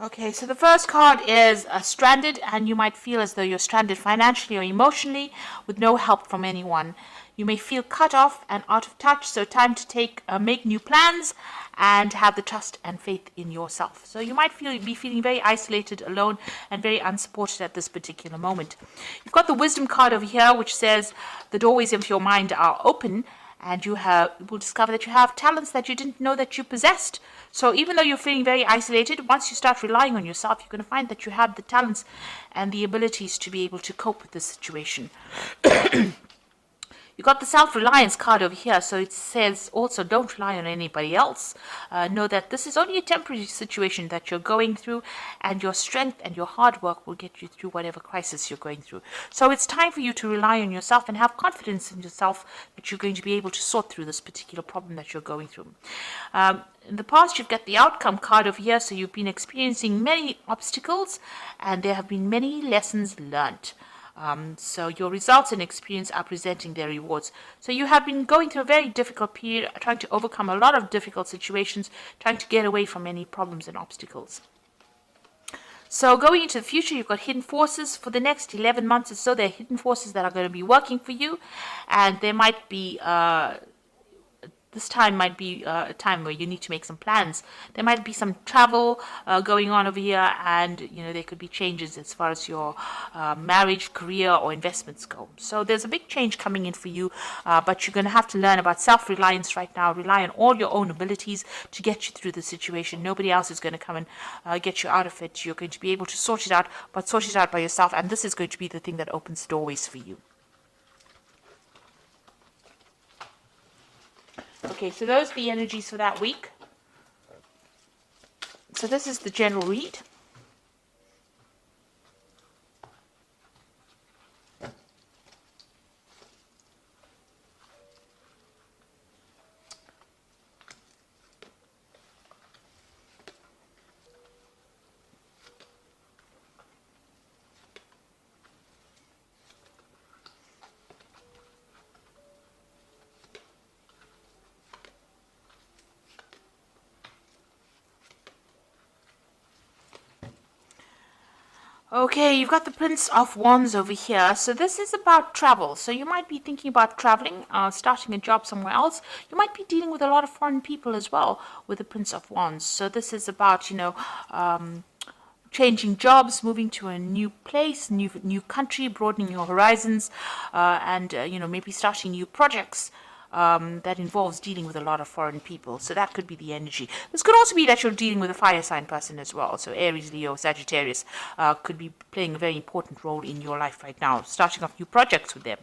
Okay, so the first card is stranded, and you might feel as though you're stranded financially or emotionally with no help from anyone. You may feel cut off and out of touch, so time to make new plans and have the trust and faith in yourself. So you might be feeling very isolated, alone, and very unsupported at this particular moment. You've got the wisdom card over here, which says the doorways of your mind are open, and you will discover that you have talents that you didn't know that you possessed. So even though you're feeling very isolated, once you start relying on yourself, you're going to find that you have the talents and the abilities to be able to cope with this situation. You got the self-reliance card over here, so it says also don't rely on anybody else. Know that this is only a temporary situation that you're going through, and your strength and your hard work will get you through whatever crisis you're going through. So it's time for you to rely on yourself and have confidence in yourself that you're going to be able to sort through this particular problem that you're going through. In the past, you've got the outcome card over here, so you've been experiencing many obstacles, and there have been many lessons learned. So your results and experience are presenting their rewards. So you have been going through a very difficult period, trying to overcome a lot of difficult situations, trying to get away from any problems and obstacles. So going into the future, you've got hidden forces. For the next 11 months or so, there are hidden forces that are going to be working for you, and there might be this time might be a time where you need to make some plans. There might be some travel going on over here, and there could be changes as far as your marriage, career, or investments go. So there's a big change coming in for you, but you're going to have to learn about self-reliance right now. Rely on all your own abilities to get you through the situation. Nobody else is going to come and get you out of it. You're going to be able to sort it out, but sort it out by yourself, and this is going to be the thing that opens doorways for you. Okay, so those are the energies for that week. So this is the general read. Okay, you've got the Prince of Wands over here. So this is about travel. So you might be thinking about traveling, starting a job somewhere else. You might be dealing with a lot of foreign people as well with the Prince of Wands. So this is about, changing jobs, moving to a new place, new country, broadening your horizons, and maybe starting new projects. That involves dealing with a lot of foreign people. So that could be the energy. This could also be that you're dealing with a fire sign person as well. So Aries, Leo, Sagittarius could be playing a very important role in your life right now, starting off new projects with them.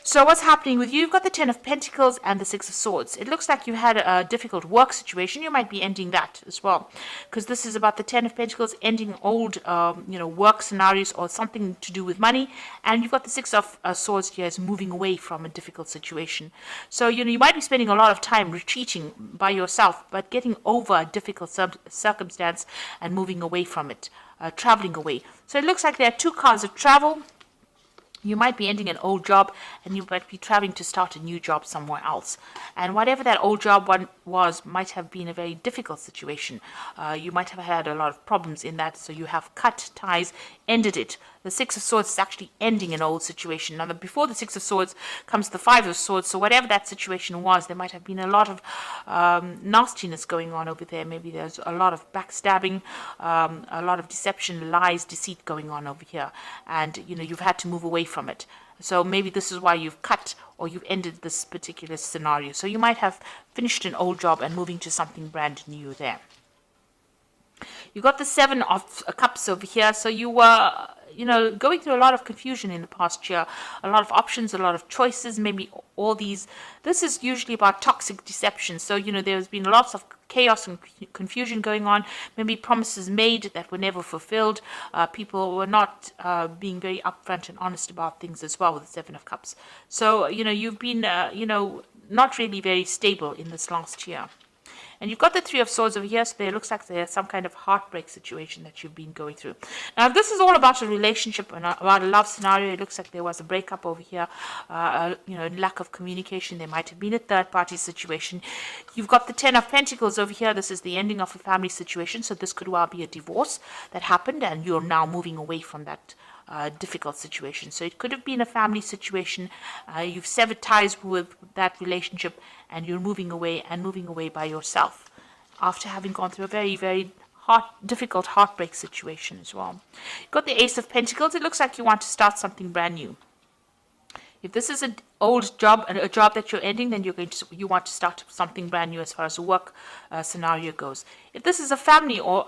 So what's happening with you? You've got the Ten of Pentacles and the Six of Swords. It looks like you had a difficult work situation. You might be ending that as well, because this is about the Ten of Pentacles ending old, work scenarios or something to do with money. And you've got the Six of Swords here as moving away from a difficult situation. So, you might be spending a lot of time retreating by yourself, but getting over a difficult circumstance and moving away from it, traveling away. So it looks like there are two cards of travel. You might be ending an old job, and you might be traveling to start a new job somewhere else. And whatever that old job was might have been a very difficult situation. You might have had a lot of problems in that, so you have cut ties, ended it. The Six of Swords is actually ending an old situation. Now, before the Six of Swords comes the Five of Swords, so whatever that situation was, there might have been a lot of nastiness going on over there. Maybe there's a lot of backstabbing, a lot of deception, lies, deceit going on over here. And, you've had to move away from it. So maybe this is why you've cut or you've ended this particular scenario. So you might have finished an old job and moving to something brand new there. You got the Seven of Cups over here. So you were, going through a lot of confusion in the past year, a lot of options, a lot of choices, maybe all these. This is usually about toxic deception. So, there's been lots of chaos and confusion going on, maybe promises made that were never fulfilled. People were not being very upfront and honest about things as well with the Seven of Cups. So, you've been, not really very stable in this last year. And you've got the Three of Swords over here, so there looks like there's some kind of heartbreak situation that you've been going through. Now, if this is all about a relationship and about a love scenario, it looks like there was a breakup over here, lack of communication. There might have been a third-party situation. You've got the Ten of Pentacles over here. This is the ending of a family situation, so this could well be a divorce that happened, and you're now moving away from that difficult situation. So it could have been a family situation. You've severed ties with that relationship, and you're moving away by yourself after having gone through a very, very difficult heartbreak situation as well. You've got the Ace of Pentacles. It looks like you want to start something brand new. If this is an old job and a job that you're ending, then you want to start something brand new as far as the work scenario goes. If this is a family or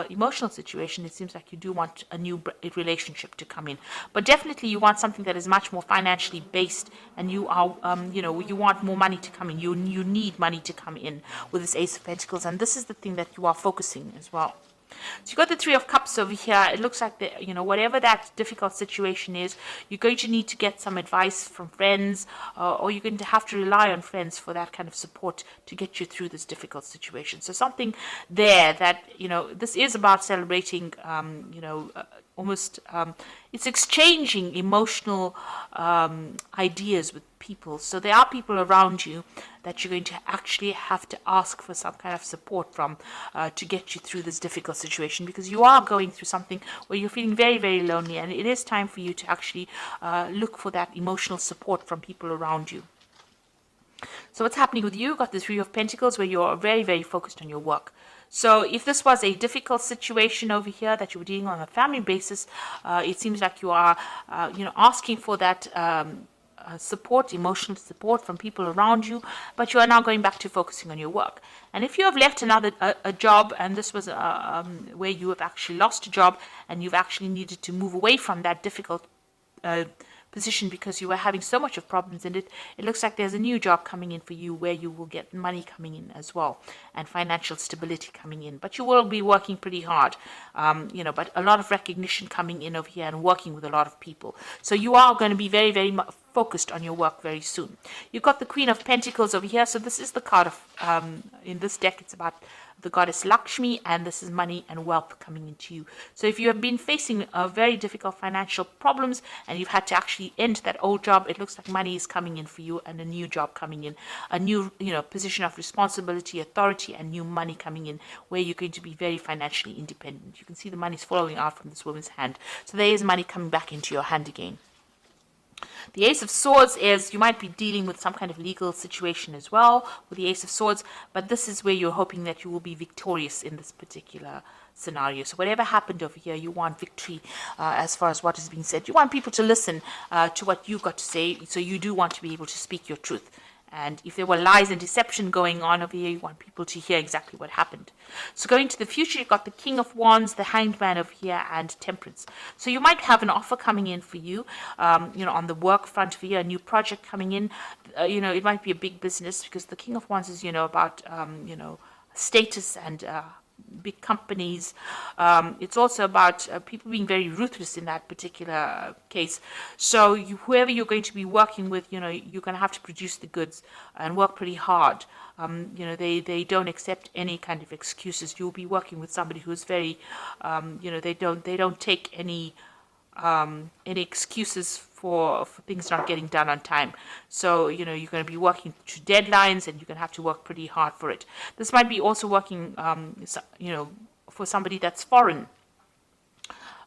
emotional situation, it seems like you do want a new relationship to come in. But definitely you want something that is much more financially based, and you are, you want more money to come in. You need money to come in with this Ace of Pentacles, and this is the thing that you are focusing as well. So you've got the Three of Cups over here. It looks like, whatever that difficult situation is, you're going to need to get some advice from friends, or you're going to have to rely on friends for that kind of support to get you through this difficult situation. So something there that, this is about celebrating, it's exchanging emotional ideas with people. So there are people around you that you're going to actually have to ask for some kind of support from to get you through this difficult situation, because you are going through something where you're feeling very, very lonely, and it is time for you to actually look for that emotional support from people around you. So what's happening with you? You've got the Three of Pentacles, where you're very, very focused on your work. So if this was a difficult situation over here that you were dealing on a family basis, it seems like you are, asking for that support, emotional support from people around you, but you are now going back to focusing on your work. And if you have left a job, and this was where you have actually lost a job, and you've actually needed to move away from that difficult position because you were having so much of problems in it, it looks like there's a new job coming in for you where you will get money coming in as well, and financial stability coming in. But you will be working pretty hard, but a lot of recognition coming in over here, and working with a lot of people. So you are going to be very, very focused on your work very soon. You've got the Queen of Pentacles over here. So this is the card of, in this deck, it's about the goddess Lakshmi, and this is money and wealth coming into you. So if you have been facing very difficult financial problems, and you've had to actually end that old job, it looks like money is coming in for you, and a new job coming in, a new position of responsibility, authority, and new money coming in, where you're going to be very financially independent. You can see the money's flowing out from this woman's hand. So there is money coming back into your hand again. The Ace of Swords is, you might be dealing with some kind of legal situation as well with the Ace of Swords, but this is where you're hoping that you will be victorious in this particular scenario. So whatever happened over here, you want victory as far as what is being said. You want people to listen to what you've got to say, so you do want to be able to speak your truth. And if there were lies and deception going on over here, you want people to hear exactly what happened. So going to the future, you've got the King of Wands, the Hanged Man over here, and Temperance. So you might have an offer coming in for you, on the work front for you, a new project coming in. It might be a big business, because the King of Wands is, about, status and big companies. It's also about people being very ruthless in that particular case. So whoever you're going to be working with, you're going to have to produce the goods and work pretty hard. They don't accept any kind of excuses. You'll be working with somebody who's very, they don't take any excuses for things not getting done on time. So, you're going to be working to deadlines, and you're going to have to work pretty hard for it. This might be also working, for somebody that's foreign,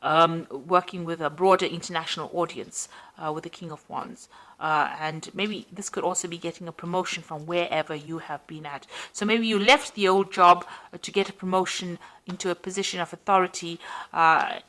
working with a broader international audience with the King of Wands. And maybe this could also be getting a promotion from wherever you have been at. So maybe you left the old job to get a promotion into a position of authority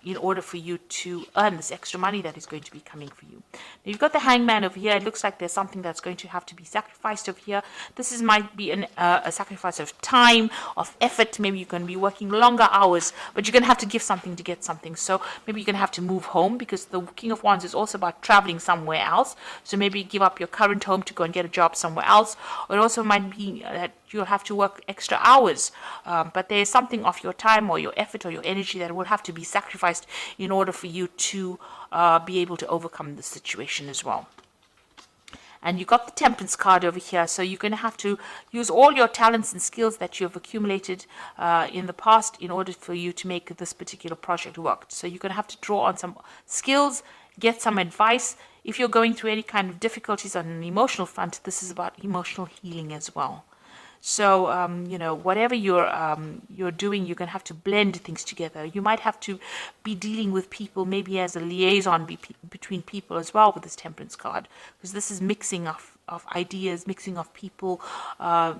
in order for you to earn this extra money that is going to be coming for you. Now, you've got the Hangman over here. It looks like there's something that's going to have to be sacrificed over here. This might be a sacrifice of time, of effort. Maybe you're going to be working longer hours, but you're going to have to give something to get something. So maybe you're going to have to move home, because the King of Wands is also about traveling somewhere else. So maybe give up your current home to go and get a job somewhere else. Or it also might be that you'll have to work extra hours, but there's something of your time or your effort or your energy that will have to be sacrificed in order for you to be able to overcome the situation as well. And you got the Temperance card over here, so you're going to have to use all your talents and skills that you have accumulated in the past in order for you to make this particular project work. So you're going to have to draw on some skills, get some advice. If you're going through any kind of difficulties on an emotional front, this is about emotional healing as well. So, whatever you're doing, you're going to have to blend things together. You might have to be dealing with people, maybe as a liaison between people as well with this Temperance card, because this is mixing of ideas, mixing of people,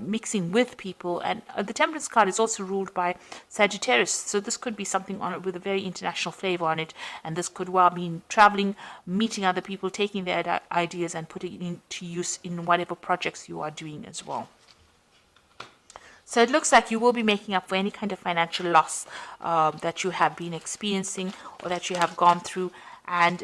mixing with people. And the Temperance card is also ruled by Sagittarius. So this could be something on it with a very international flavor on it. And this could well mean traveling, meeting other people, taking their ideas and putting it into use in whatever projects you are doing as well. So it looks like you will be making up for any kind of financial loss that you have been experiencing or that you have gone through. And,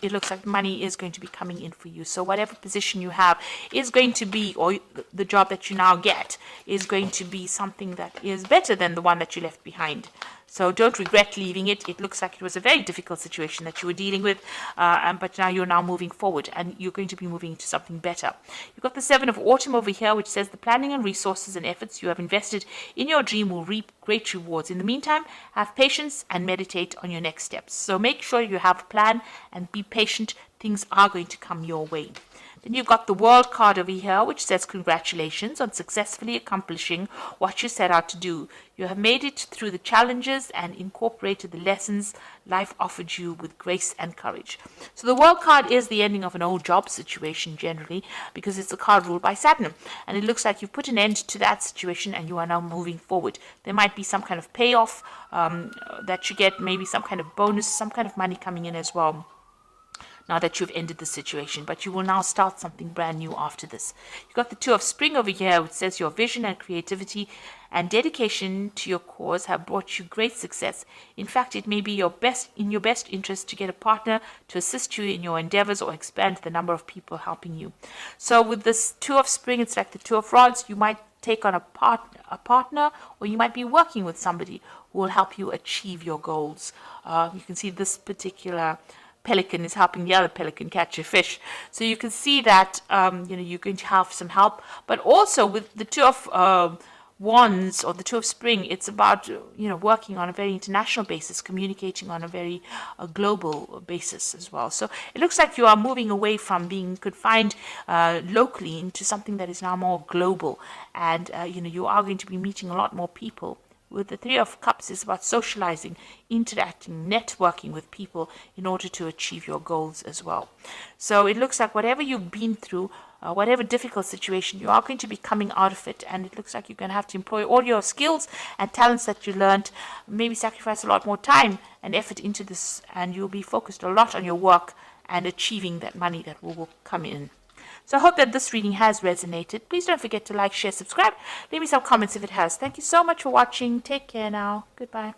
it looks like money is going to be coming in for you. So whatever position you have is going to be, or the job that you now get is going to be something that is better than the one that you left behind. So don't regret leaving it. It looks like it was a very difficult situation that you were dealing with, but now you're moving forward and you're going to be moving into something better. You've got the 7 of Autumn over here, which says the planning and resources and efforts you have invested in your dream will reap great rewards. In the meantime, have patience and meditate on your next steps. So make sure you have a plan and be patient. Things are going to come your way. Then you've got the World card over here, which says congratulations on successfully accomplishing what you set out to do. You have made it through the challenges and incorporated the lessons life offered you with grace and courage. So the World card is the ending of an old job situation generally, because it's a card ruled by Saturn. And it looks like you've put an end to that situation and you are now moving forward. There might be some kind of payoff that you get, maybe some kind of bonus, some kind of money coming in as well, now that you've ended the situation, but you will now start something brand new after this. You've got the 2 of Spring over here, which says your vision and creativity and dedication to your cause have brought you great success. In fact, it may be in your best interest to get a partner to assist you in your endeavors or expand the number of people helping you. So with this 2 of Spring, it's like the 2 of Rods. You might take on a partner, or you might be working with somebody who will help you achieve your goals. You can see this particular pelican is helping the other pelican catch a fish. So you can see that you're going to have some help. But also with the 2 of Wands or the 2 of Spring, it's about working on a very international basis, communicating on a very global basis as well. So it looks like you are moving away from being confined locally into something that is now more global, and you are going to be meeting a lot more people. With the 3 of Cups, it's about socializing, interacting, networking with people in order to achieve your goals as well. So it looks like whatever you've been through, whatever difficult situation, you are going to be coming out of it. And it looks like you're going to have to employ all your skills and talents that you learned, maybe sacrifice a lot more time and effort into this, and you'll be focused a lot on your work and achieving that money that will come in. So I hope that this reading has resonated. Please don't forget to like, share, subscribe. Leave me some comments if it has. Thank you so much for watching. Take care now. Goodbye.